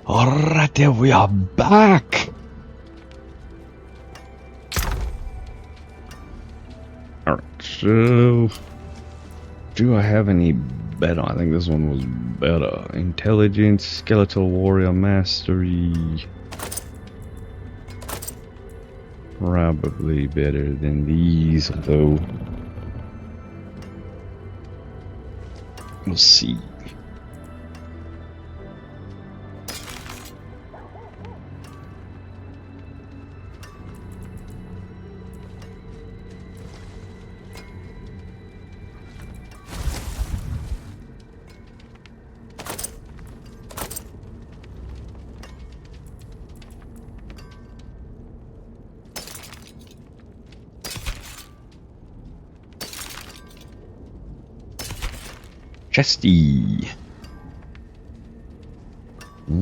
Alright, there we are back! Alright, so... do I have any better? I think this one was better. Intelligence, Skeletal Warrior Mastery... probably better than these, though. We'll see. Chesty.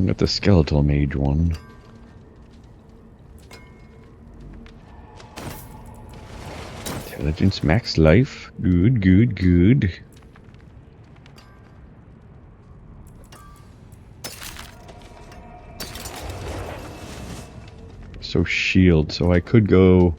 Got the skeletal mage one. Intelligence, max life. Good, good, good. So shield, so I could go...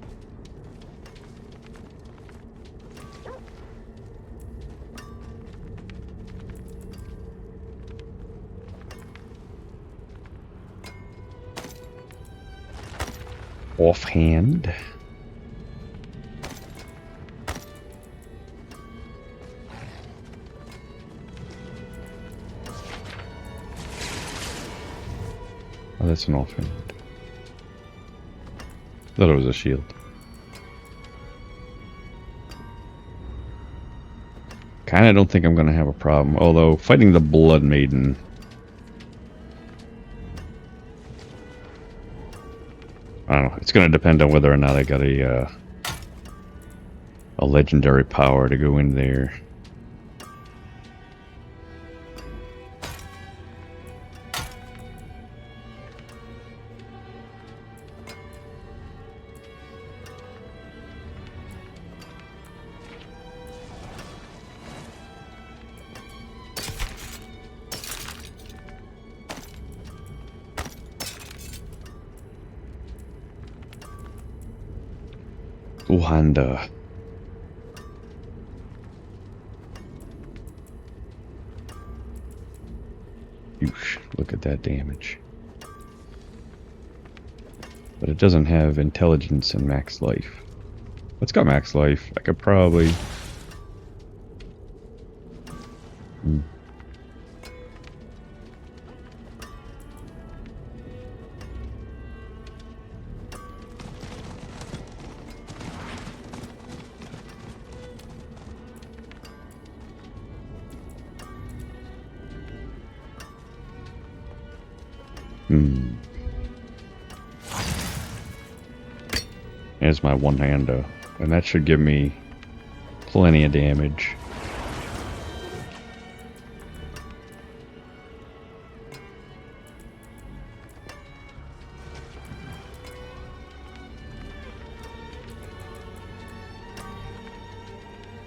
offhand. Oh, that's an offhand. Thought it was a shield. Kinda don't think I'm gonna have a problem, although fighting the Blood Maiden... I don't know. It's going to depend on whether or not I got a legendary power to go in there. Uhanda. Oosh, look at that damage. But it doesn't have intelligence and max life. It's got max life. I could probably... There's my one-hander, and that should give me plenty of damage.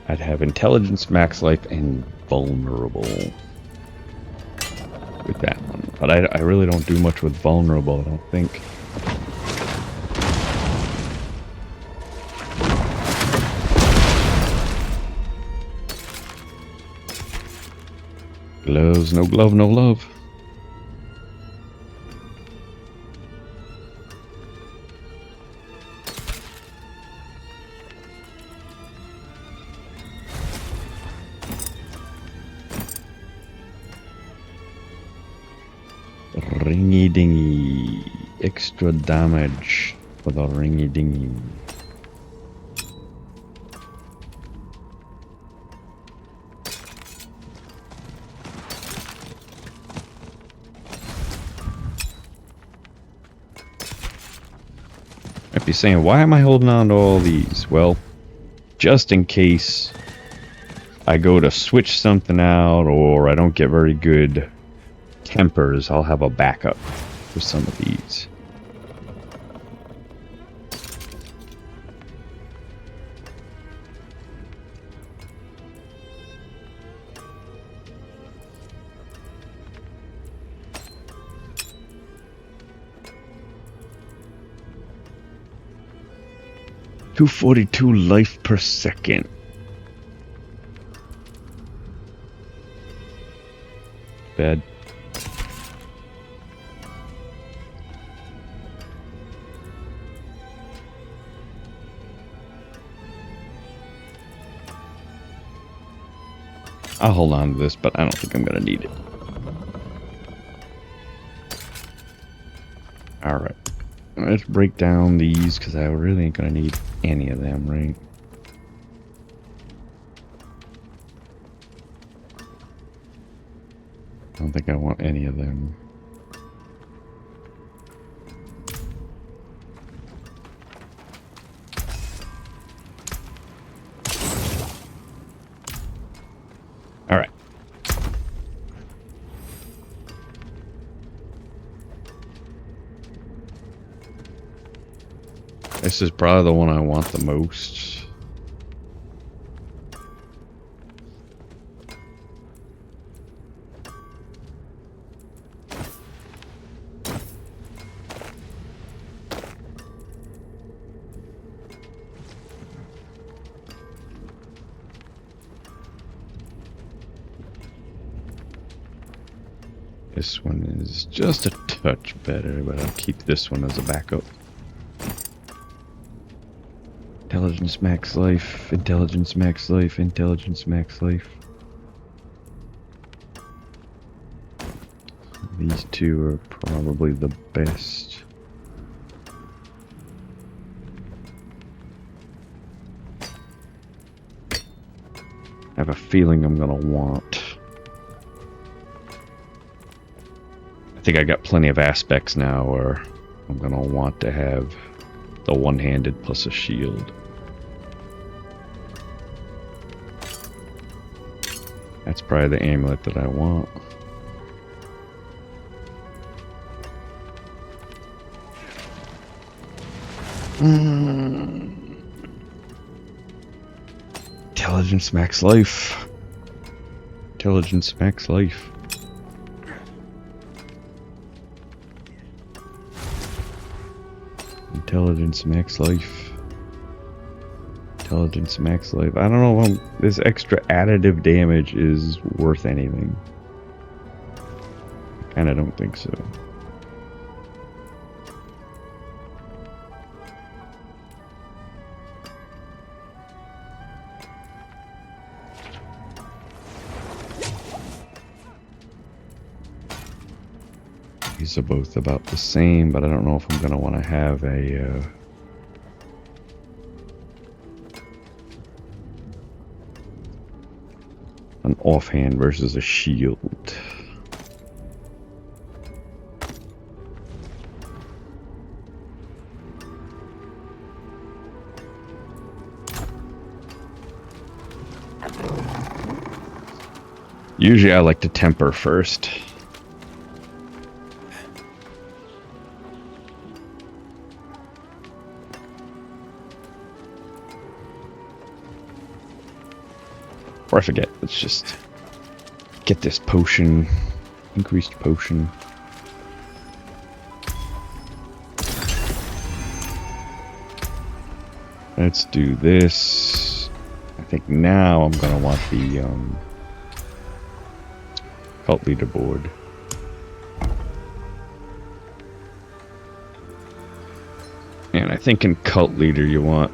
I'd have intelligence, max life, and vulnerable with that one. But I really don't do much with vulnerable, I don't think. Gloves, no glove, no love. Ringy dingy. Extra damage for the ringy dingy. Might be saying, why am I holding on to all these? Well, just in case I go to switch something out or I don't get very good tempers, I'll have a backup for some of these. 242 life per second. Bad. I'll hold on to this, but I don't think I'm gonna need it. Alright. Let's break down these, because I really ain't gonna need any of them, right? I don't think I want any of them. Alright. This is probably the one I want the most. This one is just a touch better, but I'll keep this one as a backup. Intelligence max life, intelligence max life, intelligence max life. These two are probably the best. I have a feeling I'm gonna want. I think I got plenty of aspects now where I'm gonna want to have the one-handed plus a shield. That's probably the amulet that I want. Intelligence max life. Intelligence max life. Intelligence max life. Intelligence max life. I don't know if this extra additive damage is worth anything. I kinda don't think so. These are both about the same, but I don't know if I'm gonna want to have a an offhand versus a shield. Usually I like to temper first. Or I forget, let's just get this potion, increased potion. Let's do this. I think now I'm gonna want the cult leaderboard. And I think in cult leader you want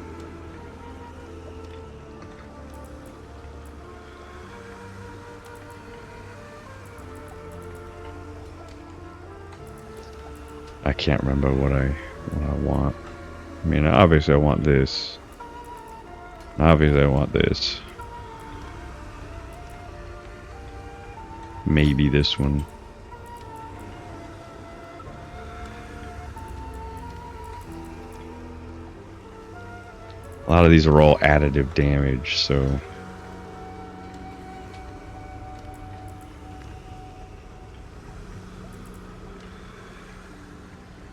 I can't remember what I want. I mean, obviously I want this. Obviously I want this. Maybe this one. A lot of these are all additive damage, so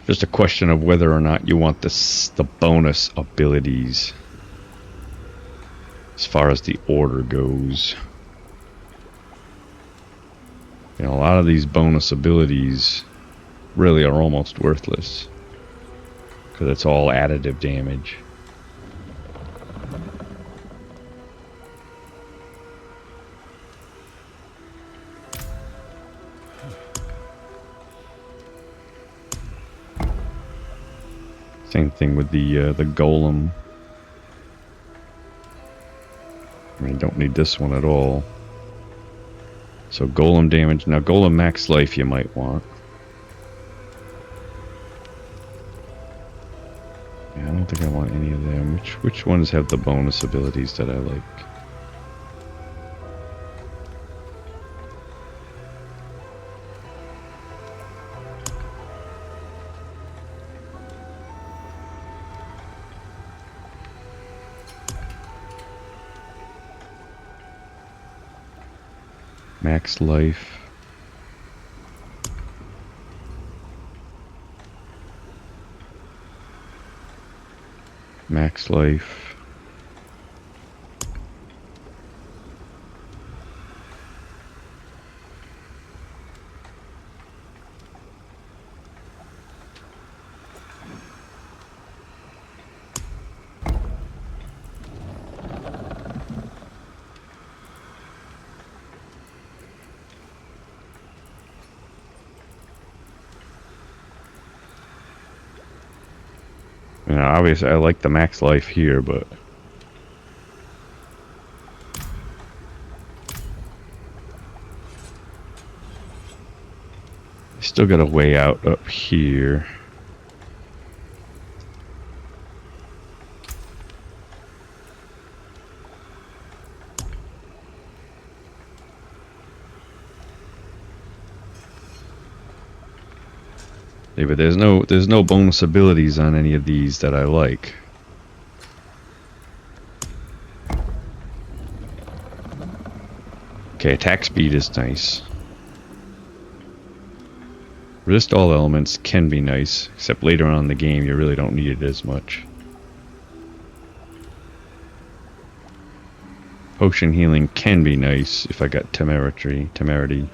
just a question of whether or not you want the bonus abilities as far as the order goes. You know, a lot of these bonus abilities really are almost worthless because it's all additive damage. Same thing with the golem. I mean, don't need this one at all. So golem damage. Now golem max life you might want. Yeah, I don't think I want any of them. Which ones have the bonus abilities that I like? Max life. Max life. You know, obviously I like the max life here, but still got a way out up here. Yeah, but there's no bonus abilities on any of these that I like. Okay, attack speed is nice. Resist all elements can be nice, except later on in the game you really don't need it as much. Potion healing can be nice if I got temerity.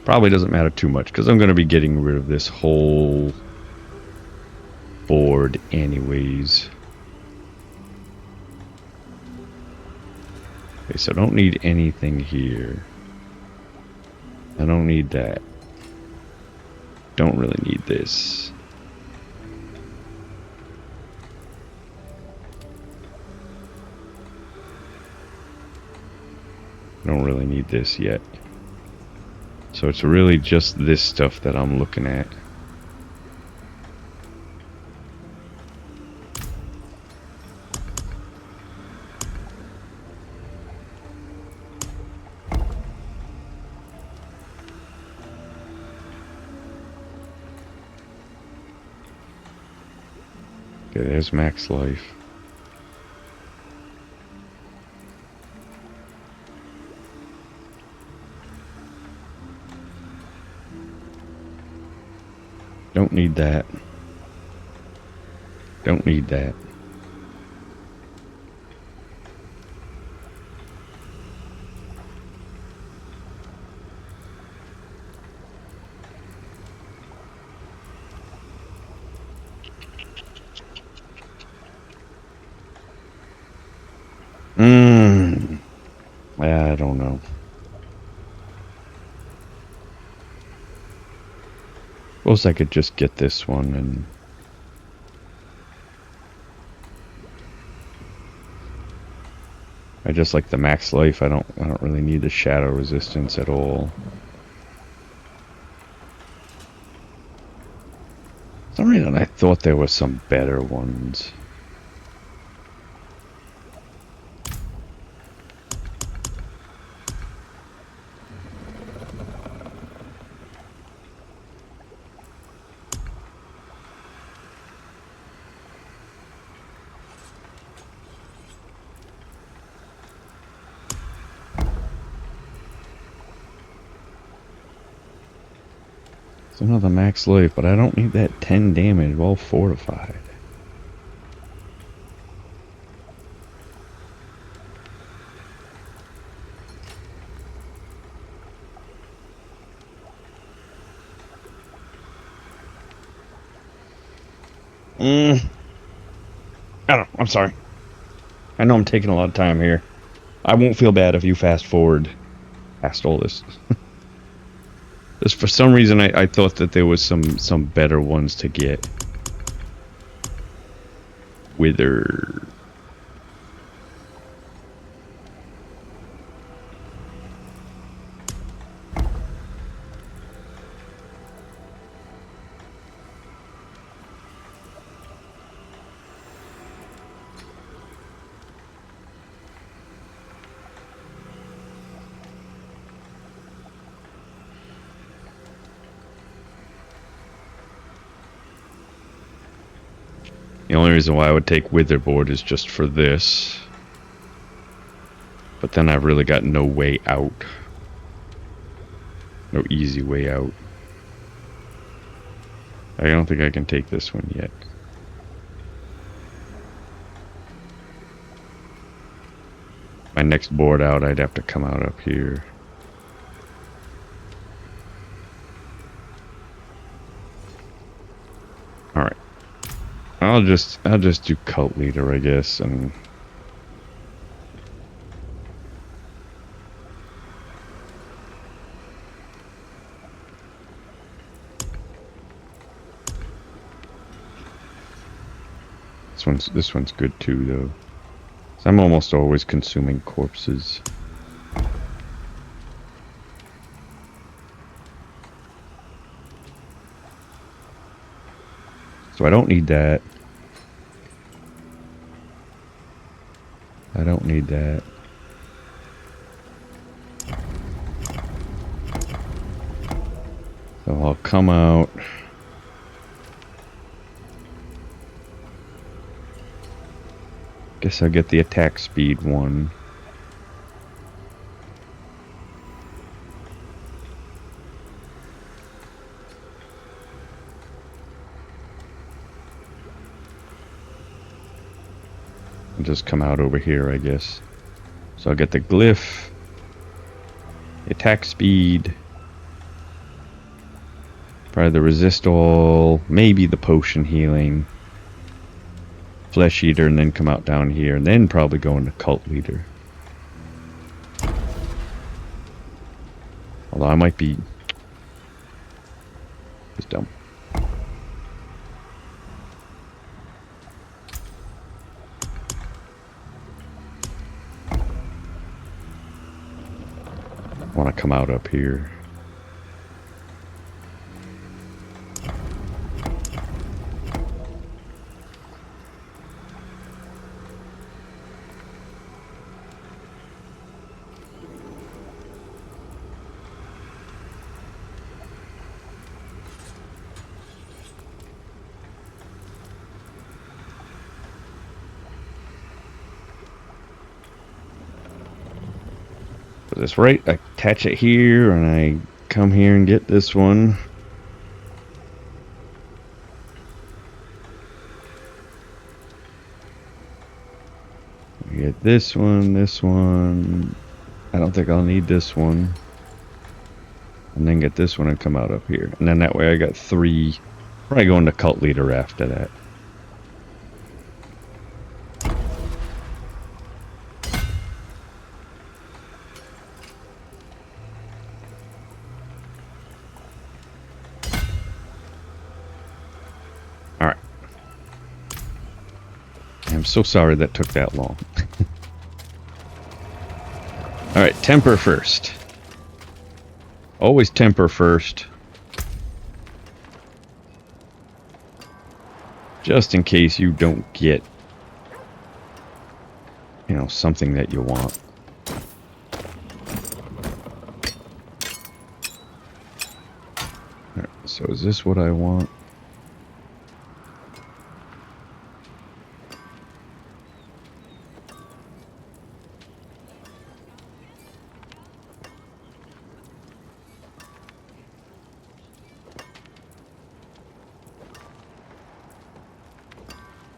Probably doesn't matter too much because I'm going to be getting rid of this whole board anyways. Okay, so I don't need anything here. I don't need that. Don't really need this. Don't really need this yet. So it's really just this stuff that I'm looking at. Okay, there's max life. Don't need that. Don't need that. I don't know. Suppose I could just get this one and I just like the max life. I don't really need the shadow resistance at all. For some reason I thought there were some better ones. Another max life, but I don't need that 10 damage while fortified. I don't know. I'm sorry. I know I'm taking a lot of time here. I won't feel bad if you fast forward past all this. Just for some reason, I thought that there was some better ones to get. Wither. The only reason why I would take Witherboard is just for this. But then I've really got no way out. No easy way out. I don't think I can take this one yet. My next board out, I'd have to come out up here. Alright. I'll just do Cult Leader, I guess, and this one's good too, though. So I'm almost always consuming corpses. So I don't need that. I don't need that. So I'll come out. Guess I'll get the attack speed one. And just come out over here, I guess. So I'll get the glyph, the attack speed, probably the resist all, maybe the potion healing. Flesh Eater, and then come out down here, and then probably go into Cult Leader. Although I might be just dumb. I want to come out up here. This right, I attach it here, and I come here and get this one. I get this one, this one. I don't think I'll need this one. And then get this one and come out up here. And then that way I got 3. Probably go into Cult Leader after that. I'm so sorry that took that long. Alright, temper first. Always temper first. Just in case you don't get, you know, something that you want. Alright, so is this what I want?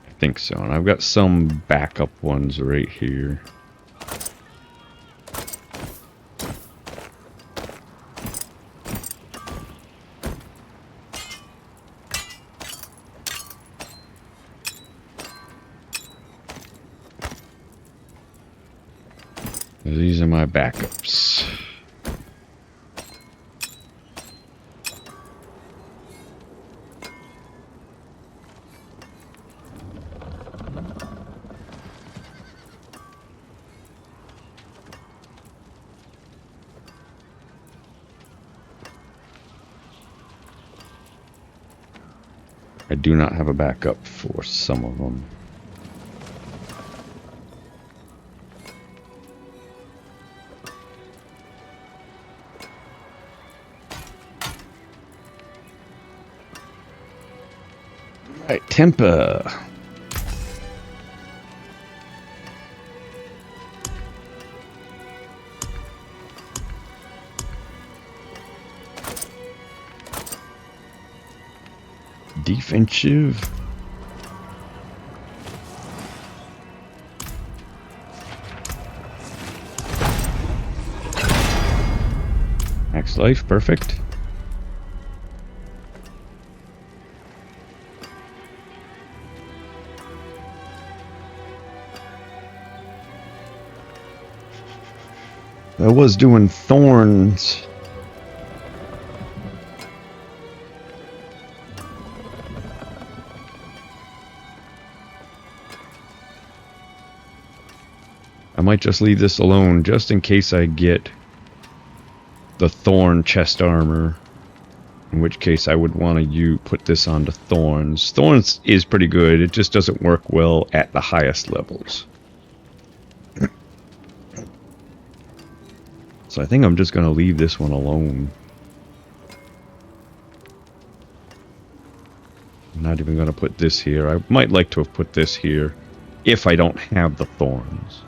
I think so, and I've got some backup ones right here. These are my backups. I do not have a backup for some of them. Right, temper. Defensive. Max life, perfect. I was doing thorns. I might just leave this alone just in case I get the thorn chest armor. In which case I would want to put this onto thorns. Thorns is pretty good, it just doesn't work well at the highest levels. So I think I'm just going to leave this one alone. I'm not even going to put this here. I might like to have put this here if I don't have the thorns.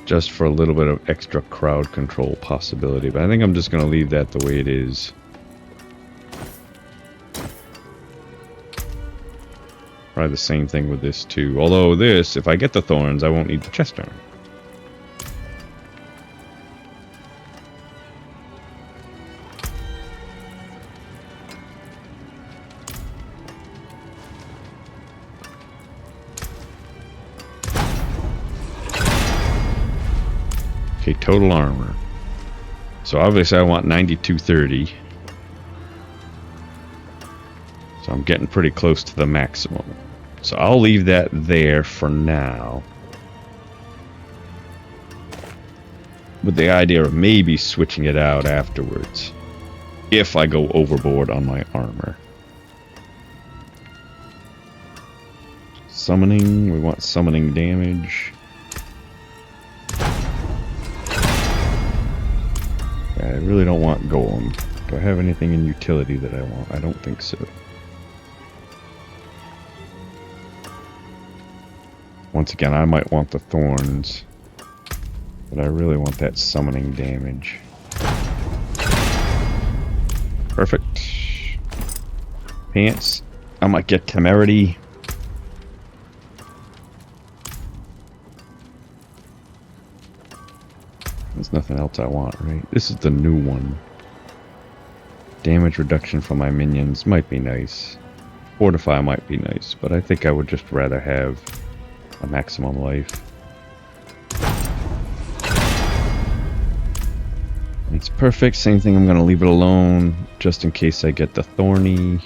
Just for a little bit of extra crowd control possibility. But I think I'm just going to leave that the way it is. Probably the same thing with this too. Although this, if I get the thorns, I won't need the chest armor. Okay, total armor. So obviously I want 9230. So I'm getting pretty close to the maximum. So I'll leave that there for now. With the idea of maybe switching it out afterwards. If I go overboard on my armor. Summoning, we want summoning damage. I really don't want golem. Do I have anything in utility that I want? I don't think so. Once again, I might want the thorns, but I really want that summoning damage. Perfect. Pants. I might get temerity. There's nothing else I want, right? This is the new one. Damage reduction for my minions might be nice. Fortify might be nice, but I think I would just rather have a maximum life. It's perfect. Same thing, I'm going to leave it alone just in case I get the thorny.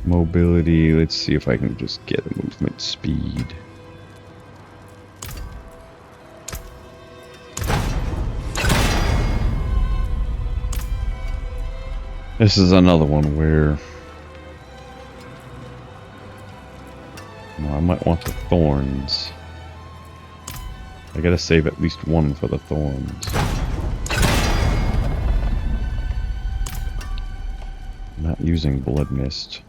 Mobility, let's see if I can just get a movement speed. This is another one where I might want the thorns. I gotta save at least one for the thorns. I'm not using blood mist.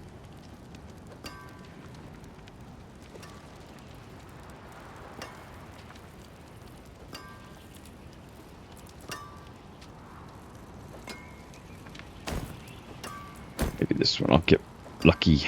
Maybe this one I'll get lucky.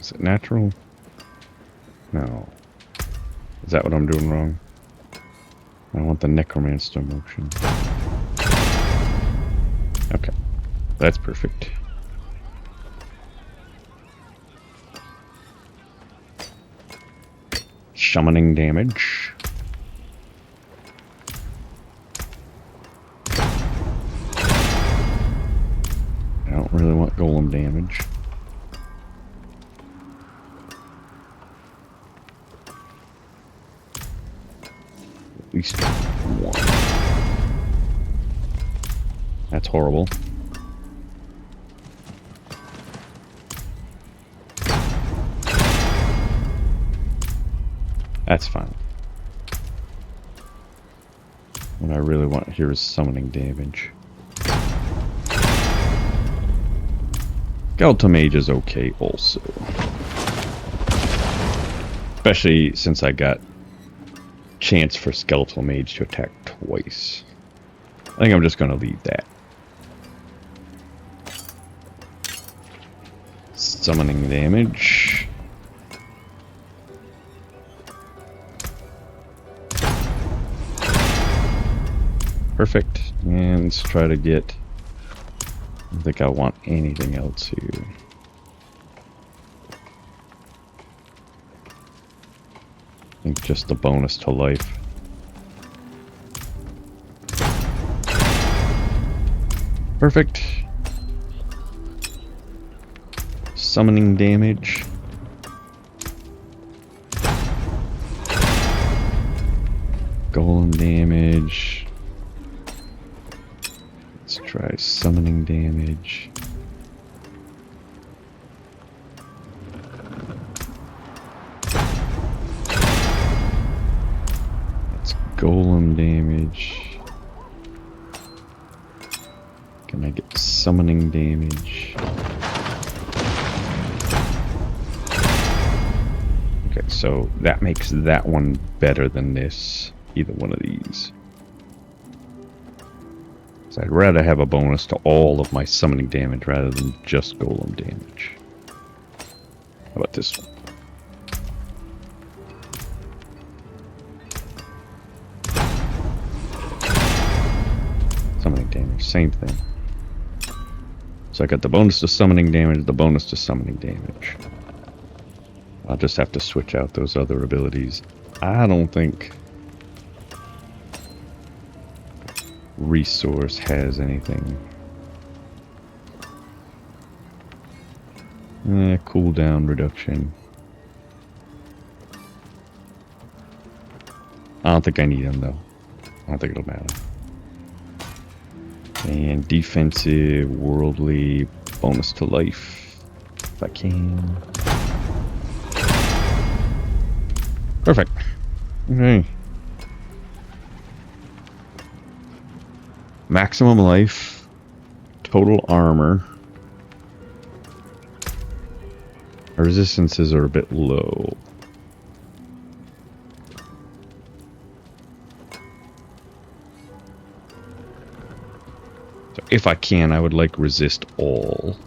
Is it natural? No. Is that what I'm doing wrong? I want the Necromancer motion. Okay. That's perfect. Summoning damage. I don't really want golem damage. At least one. That's horrible. That's fine. What I really want here is summoning damage. Skeletal Mage is okay also. Especially since I got chance for Skeletal Mage to attack twice. I think I'm just going to leave that. Summoning damage. Perfect. And let's try to get... I don't think I want anything else here. I think just the bonus to life. Perfect. Summoning damage. Golem damage. Let's try summoning damage. That's golem damage. Can I get summoning damage? Okay, so that makes that one better than this. Either one of these. So I'd rather have a bonus to all of my summoning damage rather than just golem damage. How about this one? Summoning damage, same thing. So I got the bonus to summoning damage, the bonus to summoning damage. I'll just have to switch out those other abilities. I don't think Resource has anything. Cooldown reduction. I don't think I need them though. I don't think it'll matter. And defensive, worldly, bonus to life, if I can. Perfect. Okay. Maximum life, total armor. Our resistances are a bit low. So if I can, I would like resist all.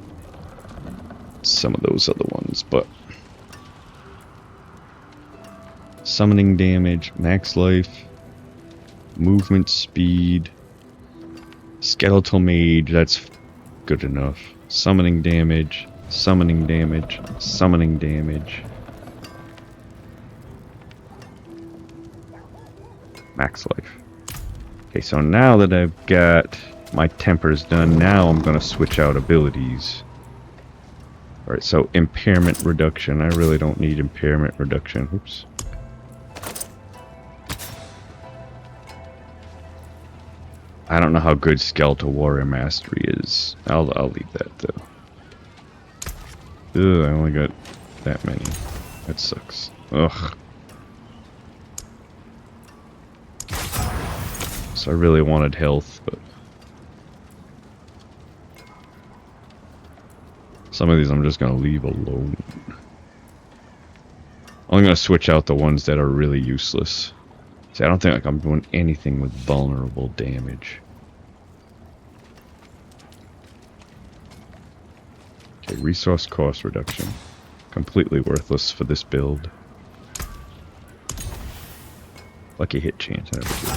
Some of those other ones, but summoning damage, max life, movement speed, skeletal mage, that's good enough. Summoning damage, summoning damage, summoning damage. Max life. Okay, so now that I've got my tempers done, now I'm going to switch out abilities. Alright, so impairment reduction. I really don't need impairment reduction. Oops. I don't know how good Skeletal Warrior Mastery is. I'll leave that though. Ugh, I only got that many. That sucks. Ugh. So I really wanted health, but some of these I'm just gonna leave alone. I'm gonna switch out the ones that are really useless. See, I don't think like I'm doing anything with vulnerable damage. Okay, resource cost reduction. Completely worthless for this build. Lucky hit chance. I never do.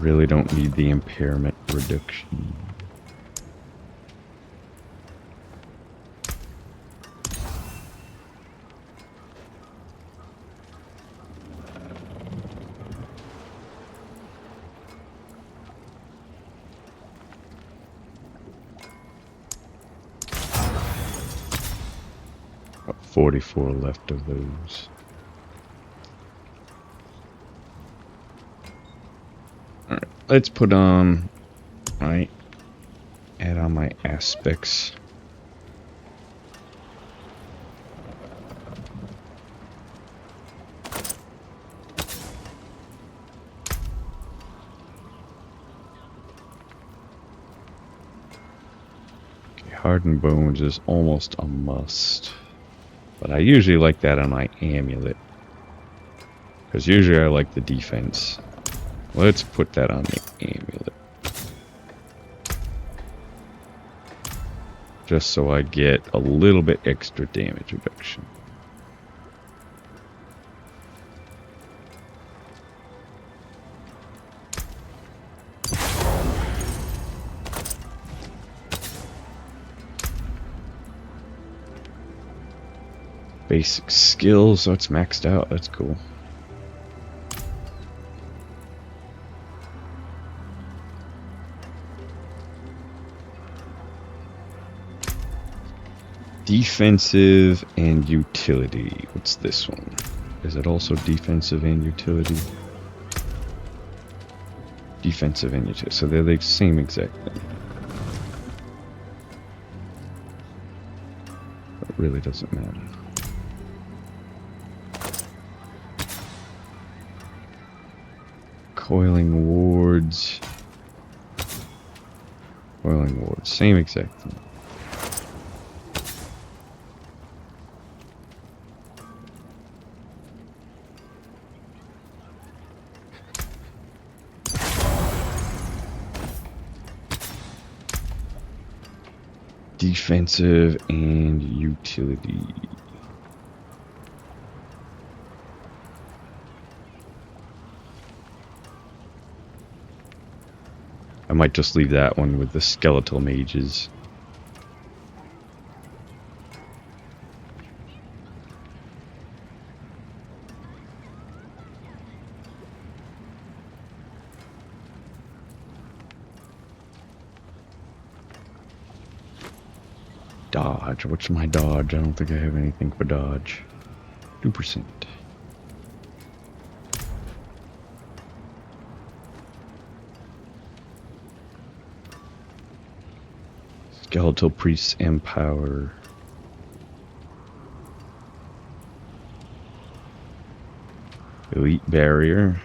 Really don't need the impairment reduction. Got 44 left of those. Alright, let's put on my add on my aspects. Okay, hardened bones is almost a must. But I usually like that on my amulet. Because usually I like the defense. Let's put that on the amulet. Just so I get a little bit extra damage reduction. Basic skills, so it's maxed out. That's cool. Defensive and utility. What's this one? Is it also defensive and utility? Defensive and utility. So they're the same exact thing. It really doesn't matter. Coiling wards. Coiling wards. Same exact thing. Defensive and utility. I might just leave that one with the skeletal mages. Dodge. What's my dodge? I don't think I have anything for dodge. 2%. Skeletal Priest's Empower. Elite Barrier.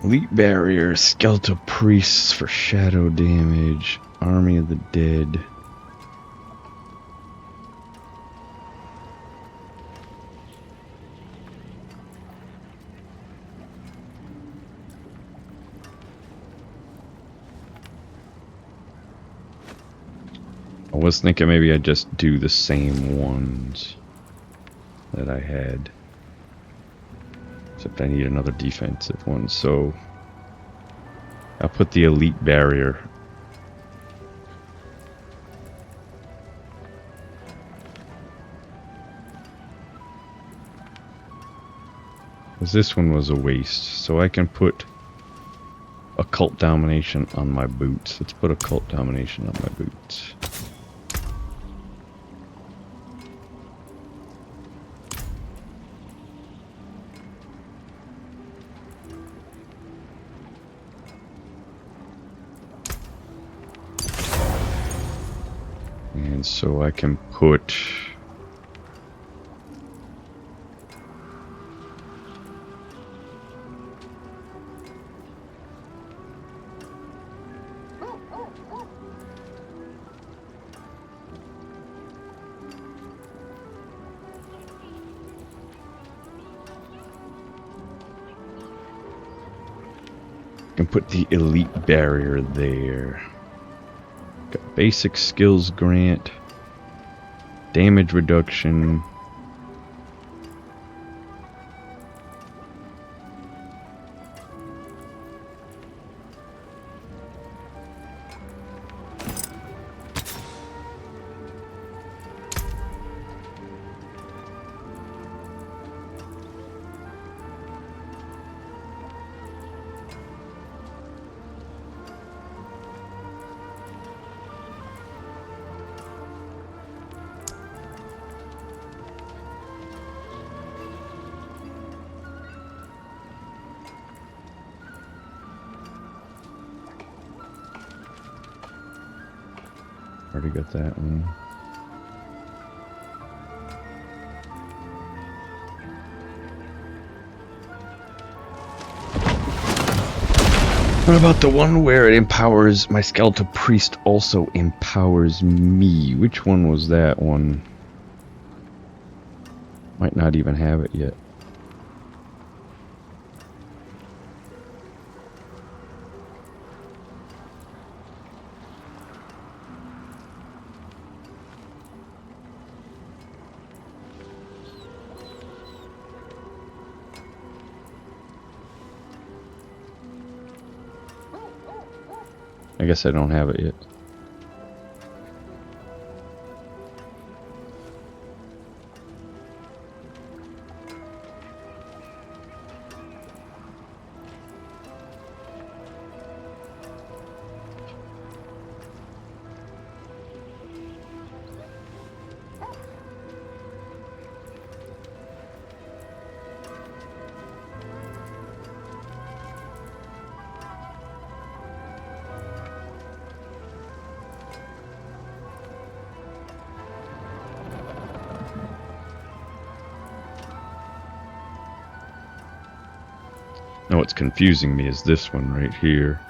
Elite Barrier, Skeletal Priests for shadow damage, Army of the Dead. I was thinking maybe I'd just do the same ones that I had. Except I need another defensive one, so I'll put the Elite Barrier. Because this one was a waste, so I can put Occult Domination on my boots. Let's put Occult Domination on my boots. And so I can put... put the elite barrier there. Got basic skills grant, damage reduction. Already got that one. What about the one where it empowers my skeletal priest also empowers me? Which one was that one? Might not even have it yet. I guess I don't have it yet. Now what's confusing me is this one right here.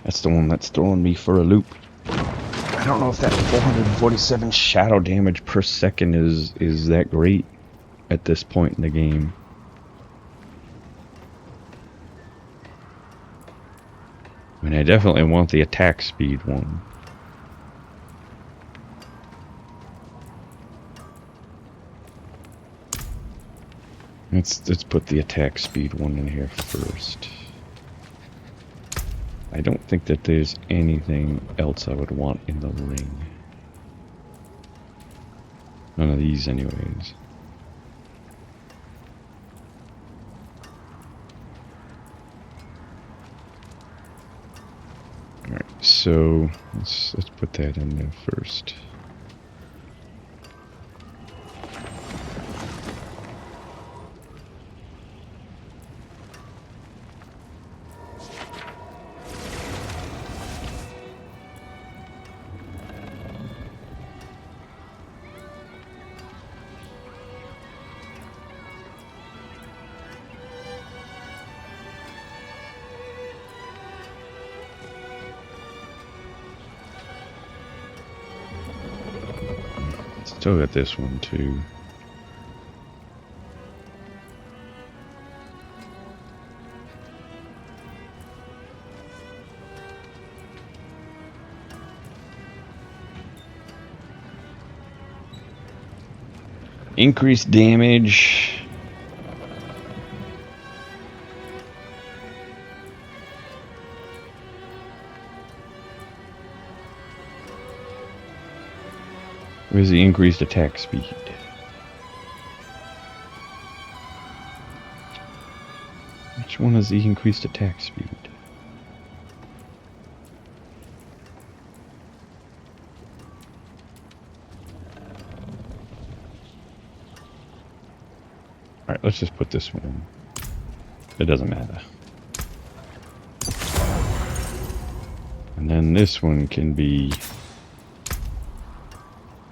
That's the one that's throwing me for a loop. I don't know if that 447 shadow damage per second is that great at this point in the game. I mean, I definitely want the attack speed one. Let's put the attack speed one in here first. I don't think that there's anything else I would want in the ring. None of these anyways. Alright, so let's put that in there first. Still got this one too. Increased damage. Where's the increased attack speed? Which one is the increased attack speed? Alright, let's just put this one in. It doesn't matter. And then this one can be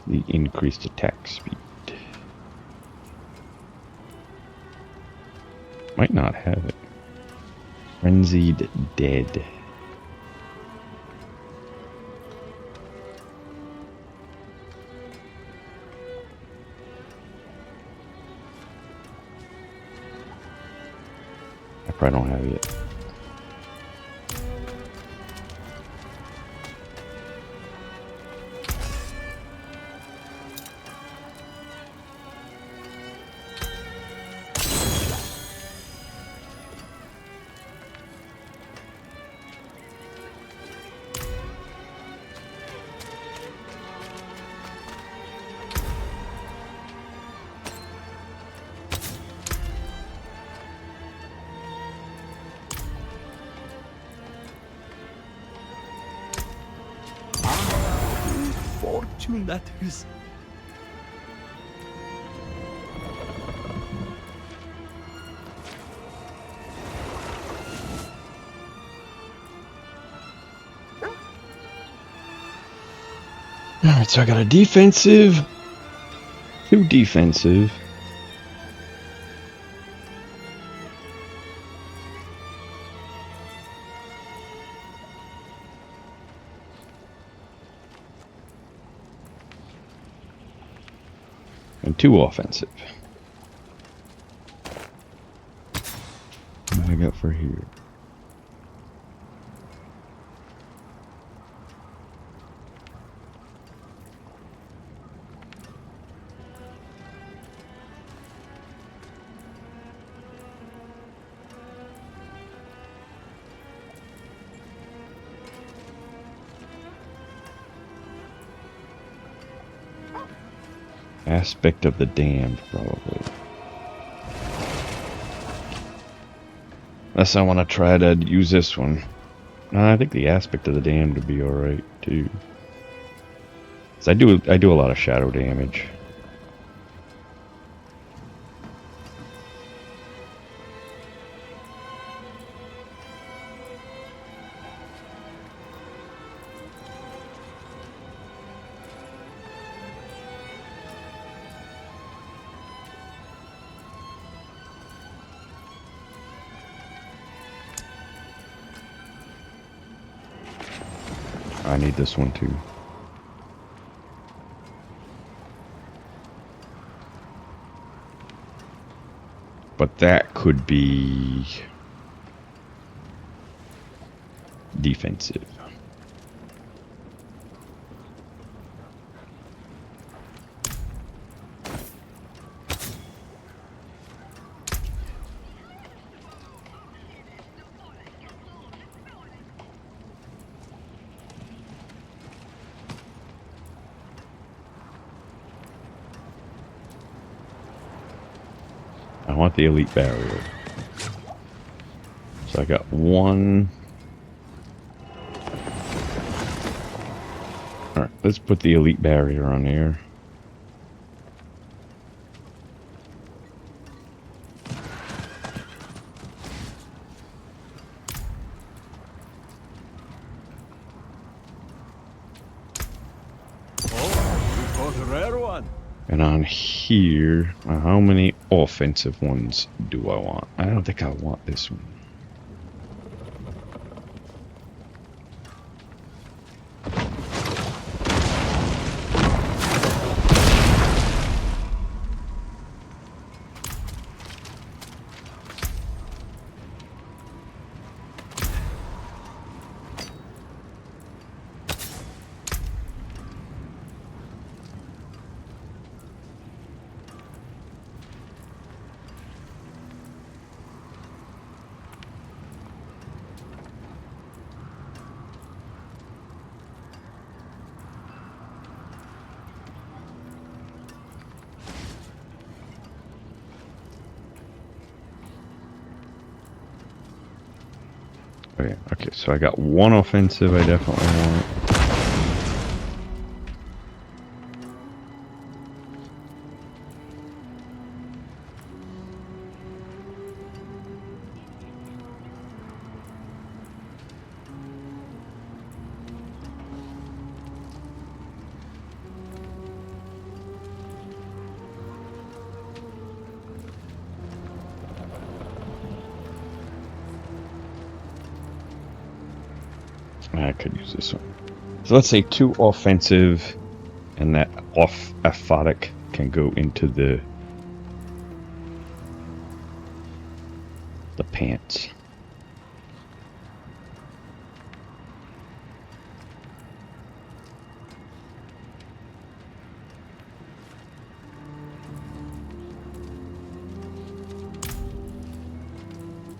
the increased attack speed. Might not have it. Frenzied Dead. I probably don't have it yet. Fortune that is. Alright, so I got a defensive, 2 defensive, and 2 offensive. What do I got for here? Aspect of the Damned, probably. Unless I want to try to use this one. I think the Aspect of the Damned would be alright, too. 'Cause I do a lot of shadow damage. I need this one too. But that could be defensive. I want the elite barrier. So I got 1. Alright, let's put the elite barrier on here. Oh, you got a rare one. And on here, how many offensive ones do I want? I don't think I want this one. Okay, so I got one offensive I definitely want. I could use this one. So let's say 2 offensive, and that off aphotic can go into the pants.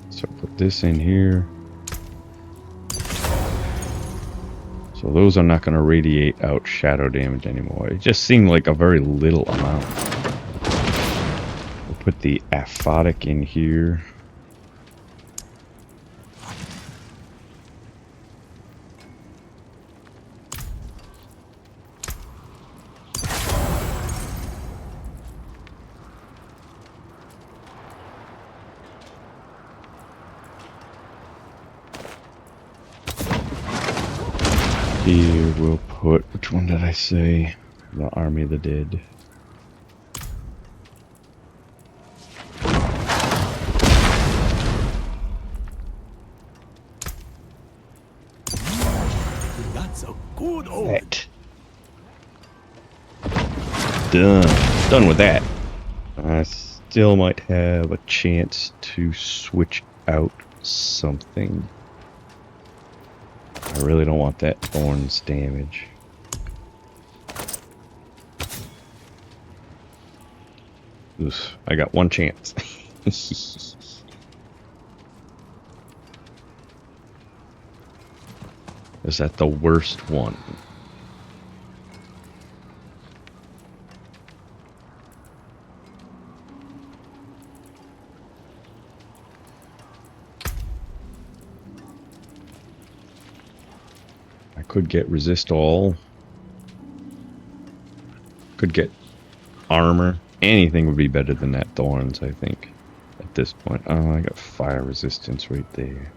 So put this in here. So those are not going to radiate out shadow damage anymore. It just seemed like a very little amount. We'll put the aphotic in here. Here we'll put, which one did I say? The Army of the Dead. That's a good omen. That. Done with that. I still might have a chance to switch out something. I really don't want that thorns damage. Oof, I got one chance. Is that the worst one? I could get resist all. Could get armor. Anything would be better than that thorns, I think, at this point. Oh, I got fire resistance right there.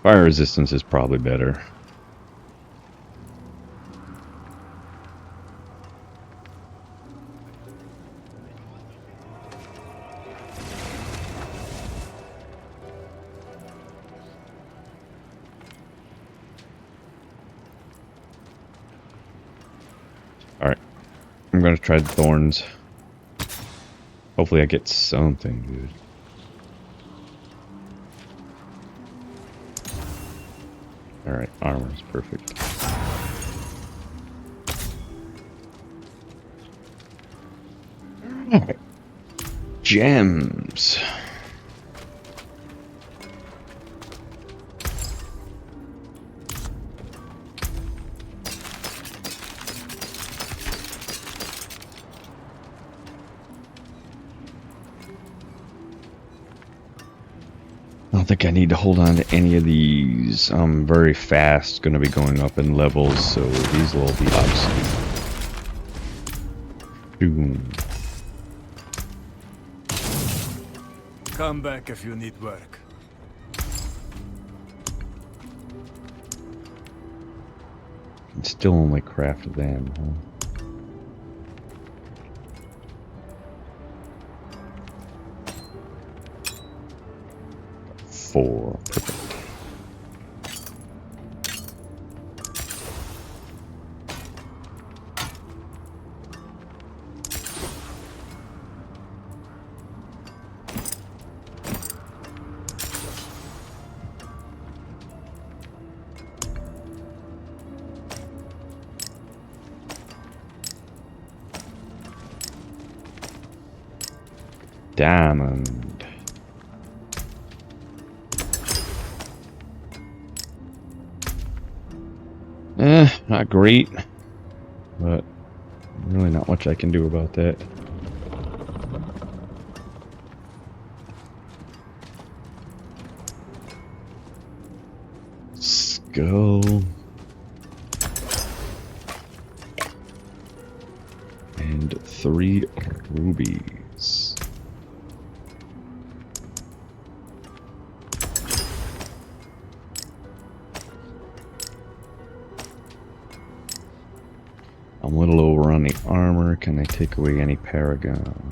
Fire resistance is probably better. Alright. I'm gonna try the thorns. Hopefully I get something good. Alright, armor is perfect. Alright. Gems. I don't think I need to hold on to any of these. I'm very fast going to be going up in levels, so these will be obsolete. Boom. Come back if you need work. Can still only craft them, huh? Four. Perfect. Diamond. Not great, but really not much I can do about that. Skull. And 3 rubies. I'm a little over on the armor. Can I take away any paragon?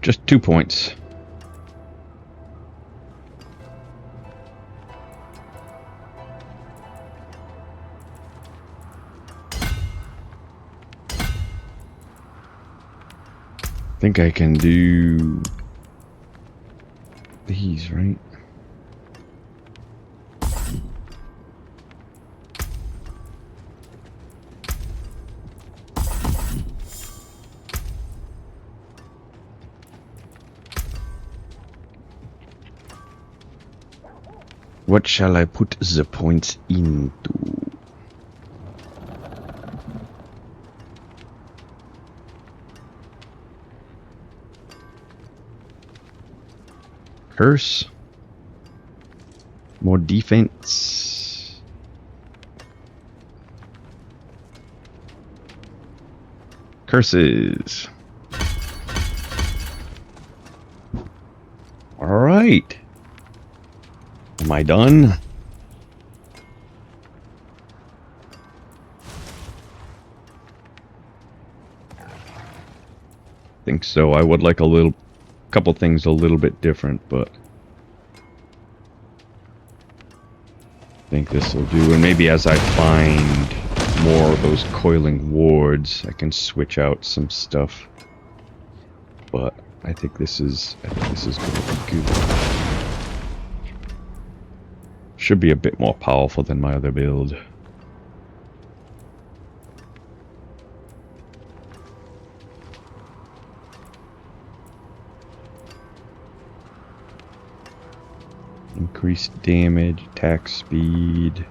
Just 2 points. I think I can do these, right? What shall I put the points into? Curse. More defense. Curses. All right. Am I done? Think so. I would like a couple things a little bit different, but I think this will do. And maybe as I find more of those coiling wards, I can switch out some stuff. But I think this is going to be good. Should be a bit more powerful than my other build. Increased damage, attack speed,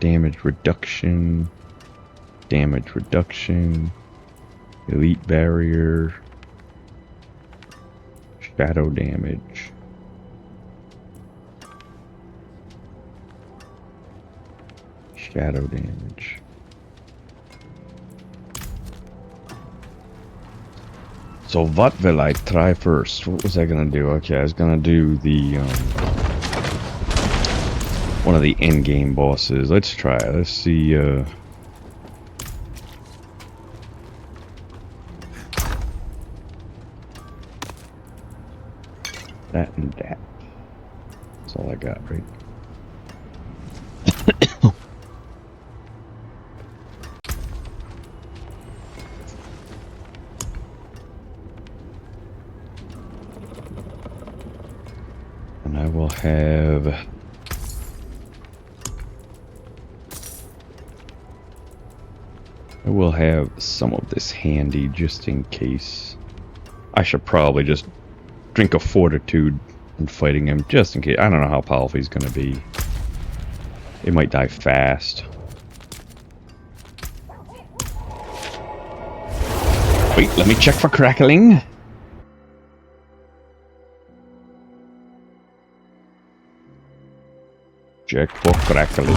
damage reduction, elite barrier, shadow damage. Shadow damage. So what will I try first? What was I gonna do? Okay, I was gonna do the one of the end game bosses. Let's try it. Let's see that and that. That's all I got, right? And I will have some of this handy just in case. I should probably just drink a fortitude in fighting him just in case. I don't know how powerful he's gonna be. It might die fast. Wait, let me check for crackling. Check for crackling.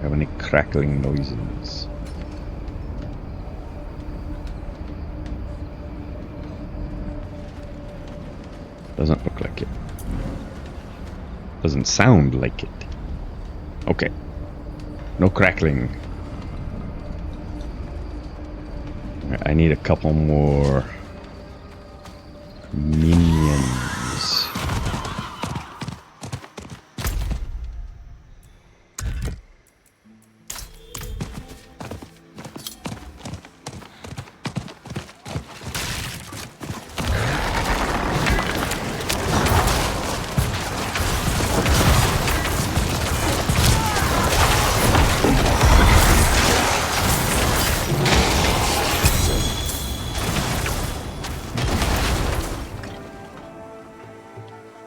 Have any crackling noises? Doesn't look like it. Doesn't sound like it. Okay. No crackling. I need a couple more minions.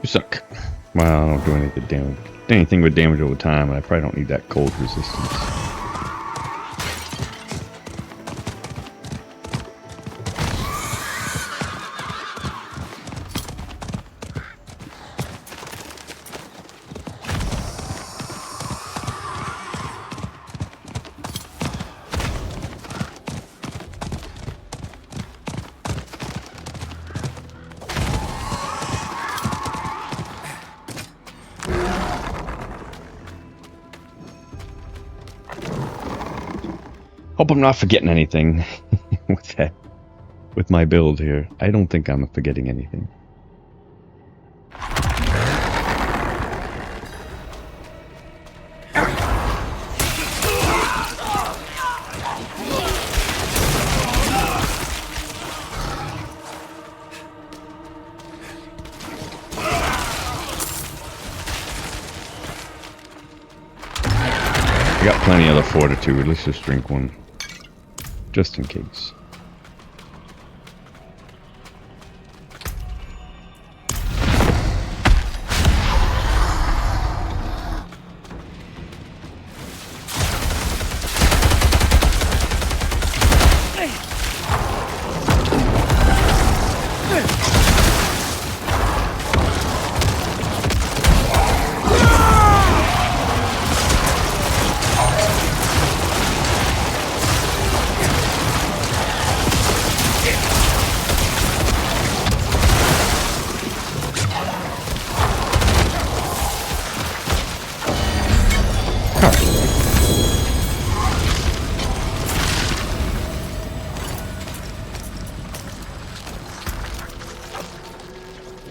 Suck. Well, I don't do anything with damage over time, and I probably don't need that cold resistance. Hope I'm not forgetting anything with my build here. I don't think I'm forgetting anything. I got plenty of the fortitude. Let's just drink one. Just in case.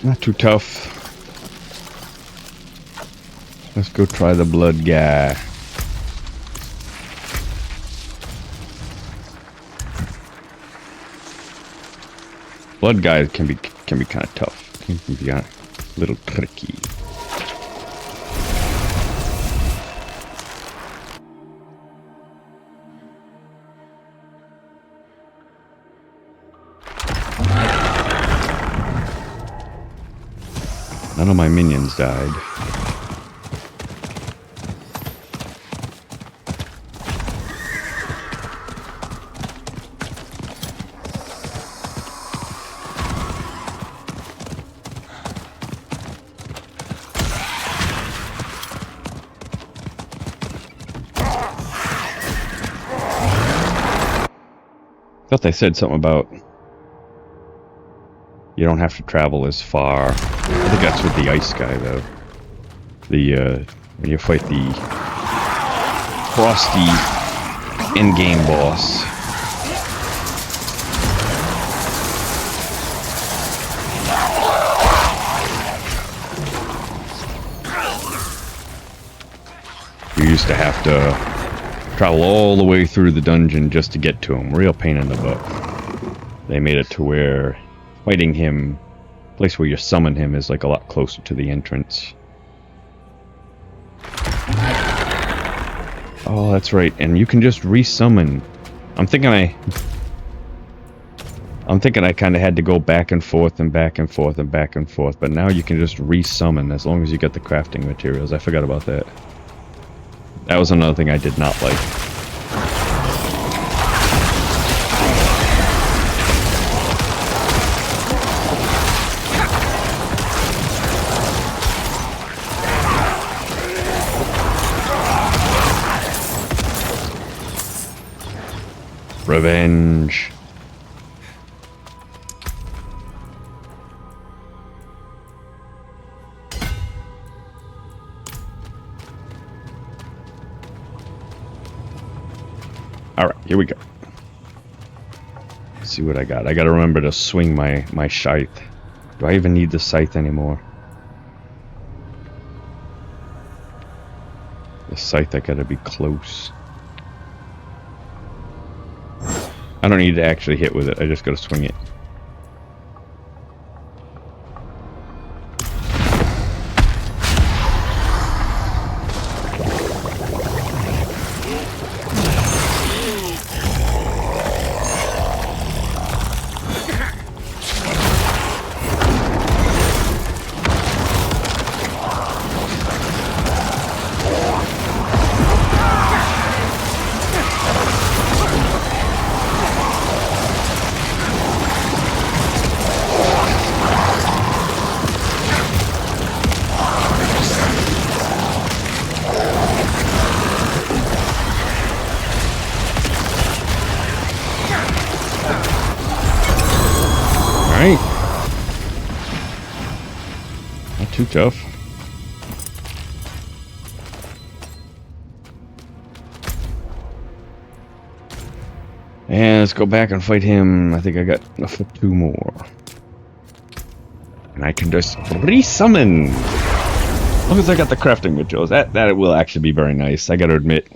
Not too tough. Let's go try the blood guy. Blood guys can be kind of tough. Can be a little tricky. None of my minions died. Thought they said something about you don't have to travel as far. I think that's with the ice guy, though. The when you fight the frosty in-game boss. You used to have to travel all the way through the dungeon just to get to him. Real pain in the butt. They made it to where fighting him, place where you summon him, is like a lot closer to the entrance. Oh, that's right, and you can just resummon. I'm thinking I kind of had to go back and forth and back and forth and back and forth, but now you can just resummon as long as you get the crafting materials. I forgot about that. That was another thing I did not like. Revenge. Alright, here we go. Let's see what I got. I gotta remember to swing my scythe. Do I even need the scythe anymore? The scythe, I gotta be close. I don't need to actually hit with it, I just gotta swing it. Alright. Not too tough. And let's go back and fight him. I think I got enough for 2 more. And I can just resummon. As long as I got the crafting materials, that will actually be very nice. I gotta admit,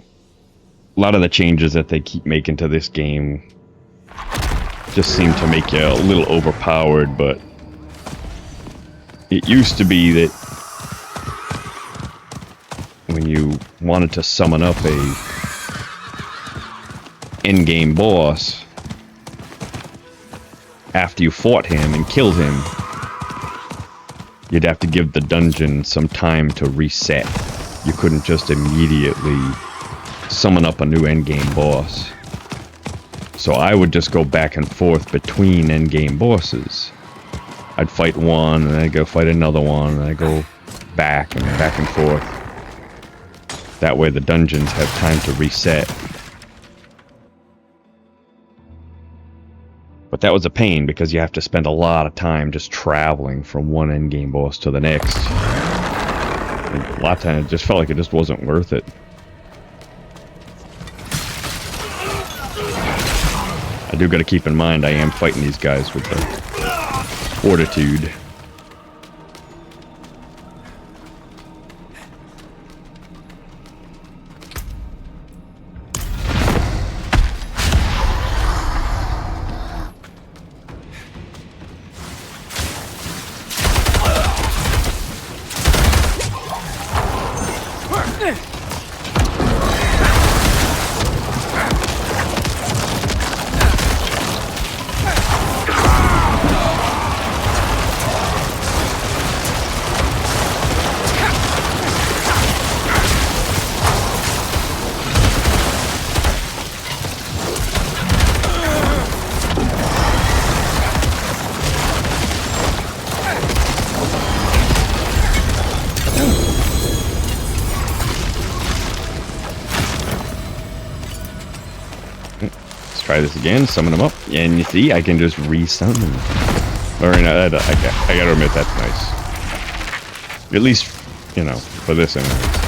a lot of the changes that they keep making to this game just seem to make you a little overpowered, but it used to be that when you wanted to summon up a endgame boss, after you fought him and killed him, you'd have to give the dungeon some time to reset. You couldn't just immediately summon up a new endgame boss. So I would just go back and forth between endgame bosses. I'd fight one, and then I'd go fight another one, and I'd go back and forth. That way the dungeons have time to reset. But that was a pain, because you have to spend a lot of time just traveling from one endgame boss to the next. And a lot of times it just felt like it just wasn't worth it. I do got to keep in mind I am fighting these guys with the fortitude. Try this again, summon them up, and you see, I can just resummon them. Or, no, I gotta admit, that's nice. At least, you know, for this anyway.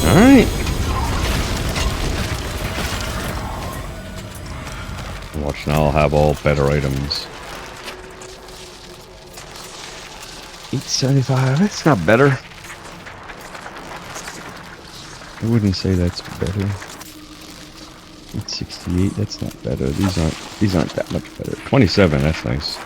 Alright. Watch, now I'll have all better items. 875, that's not better. I wouldn't say that's better. 868, that's not better. These aren't that much better. 27, that's nice.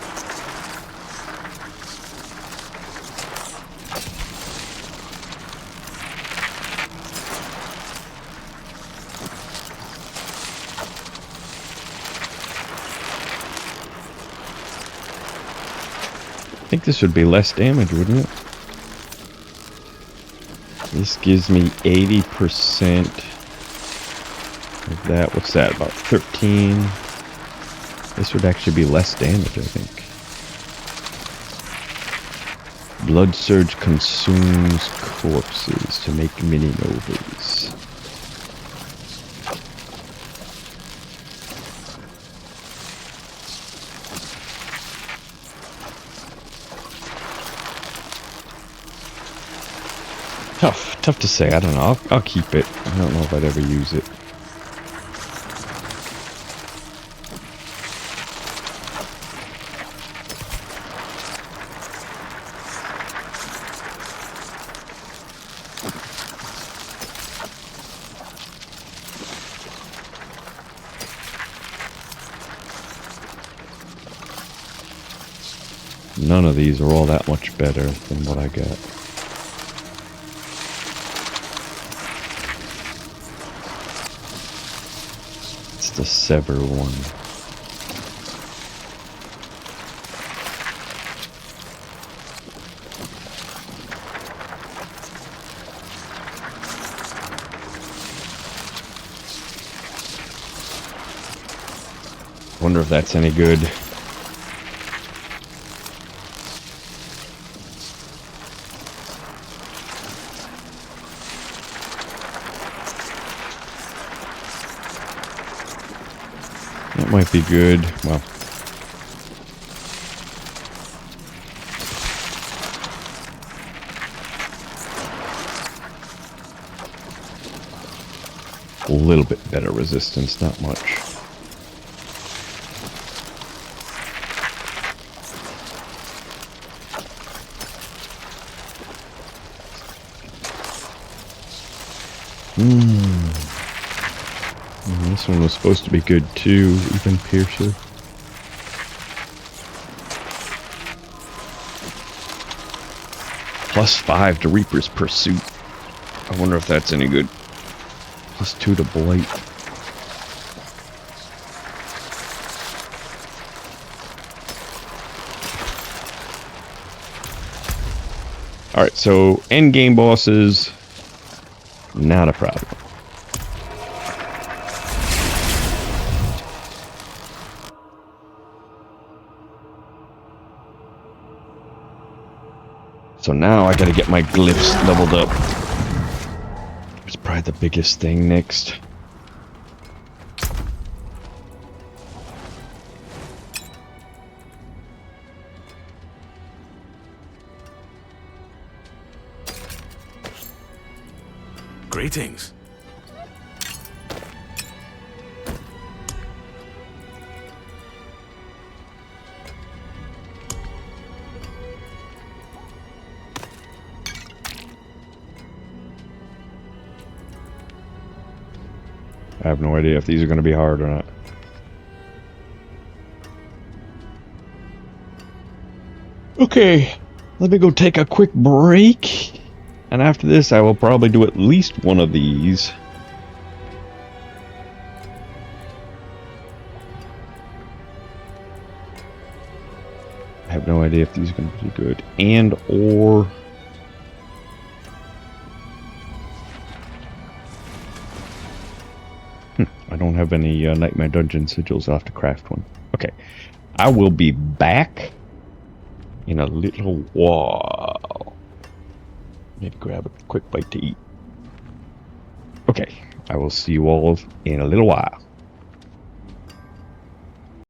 I think this would be less damage, wouldn't it? This gives me 80% of that. What's that? About 13. This would actually be less damage, I think. Blood Surge consumes corpses to make mini-novas. Tough to say. I don't know. I'll keep it. I don't know if I'd ever use it. None of these are all that much better than what I got. The Sever one. wonder if that's any good. That might be good. Well. A little bit better resistance, not much. This one was supposed to be good too, even Piercer. +5 to Reaper's Pursuit. I wonder if that's any good. +2 to Blight. Alright, so end game bosses, not a problem. So now I gotta get my glyphs leveled up. It's probably the biggest thing next. Greetings. I have no idea if these are going to be hard or not. Okay, let me go take a quick break. And after this, I will probably do at least one of these. I have no idea if these are going to be good. And or... I don't have any Nightmare Dungeon sigils. I'll have to craft one. Okay. I will be back in a little while. Maybe grab a quick bite to eat. Okay. I will see you all in a little while.